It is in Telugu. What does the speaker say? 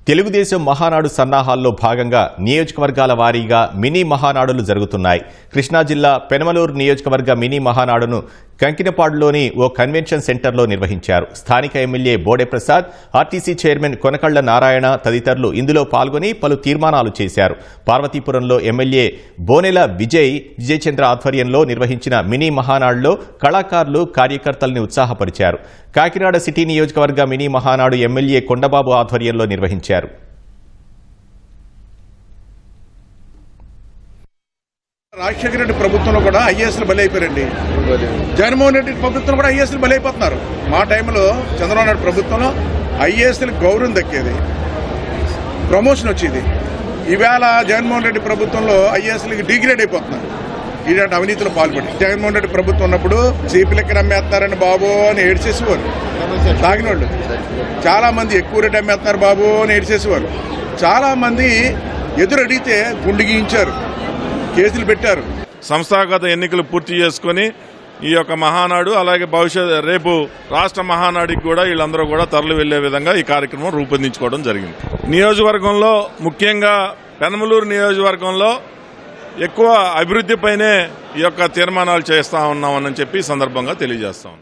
తెలుగుదేశం మహానాడు సన్నాహాల్లో భాగంగా నియోజకవర్గాల వారీగా మినీ మహానాడులు జరుగుతున్నాయి. కృష్ణా జిల్లా పెనమలూరు నియోజకవర్గ మినీ మహానాడును కంకినపాడులోని ఓ కన్వెన్షన్ సెంటర్లో నిర్వహించారు. స్థానిక MLA Bode Prasad, RTC chairman Konakalla Narayana తదితరులు ఇందులో పాల్గొని పలు తీర్మానాలు చేశారు. పార్వతీపురంలో ఎమ్మెల్యే బోనెల విజయచంద్ర ఆధ్వర్యంలో నిర్వహించిన మినీ మహానాడులో కళాకారులు, కార్యకర్తల్ని ఉత్సాహపరిచారు. కాకినాడ సిటీ నియోజకవర్గ మినీ మహానాడు ఎమ్మెల్యే కొండబాబు ఆధ్వర్యంలో నిర్వహించారు. రాజశేఖర రెడ్డి ప్రభుత్వంలో కూడా ఐఏఎస్లు బలైపోయారండి. జగన్మోహన్ రెడ్డి ప్రభుత్వంలో కూడా ఐఏఎస్లు బలైపోతున్నారు. మా టైంలో చంద్రబాబు నాయుడు ప్రభుత్వంలో ఐఏఎస్లకు గౌరవం దక్కేది, ప్రమోషన్ వచ్చేది. ఈవేళ జగన్మోహన్ రెడ్డి ప్రభుత్వంలో ఐఏఎస్లకి డిగ్రేడ్ అయిపోతున్నారు. ఇలాంటి అవినీతిలో పాల్పడి జగన్మోహన్ రెడ్డి ప్రభుత్వం ఉన్నప్పుడు జీపీలకి అమ్మేస్తున్నారని బాబు అని ఏడ్చేసేవారు. తాగిన వాళ్ళు చాలా మంది ఎక్కువ రేటు అమ్మేస్తున్నారు బాబు అని ఏడ్చేసేవారు. చాలా మంది ఎదురు అడిగితే గుండు గీయించారు, కేసులు పెట్టారు. సంస్థాగత ఎన్నికలు పూర్తి చేసుకుని ఈ యొక్క మహానాడు అలాగే రేపు రాష్ట్ర మహానాడికి కూడా వీళ్ళందరూ కూడా తరలి వెళ్లే విధంగా ఈ కార్యక్రమం రూపొందించుకోవడం జరిగింది. నియోజకవర్గంలో ముఖ్యంగా పెనమలూరు నియోజకవర్గంలో ఎక్కువ అభివృద్ధిపైనే ఈ యొక్క తీర్మానాలు చేస్తా ఉన్నామని చెప్పి ఈ సందర్భంగా తెలియజేస్తాం.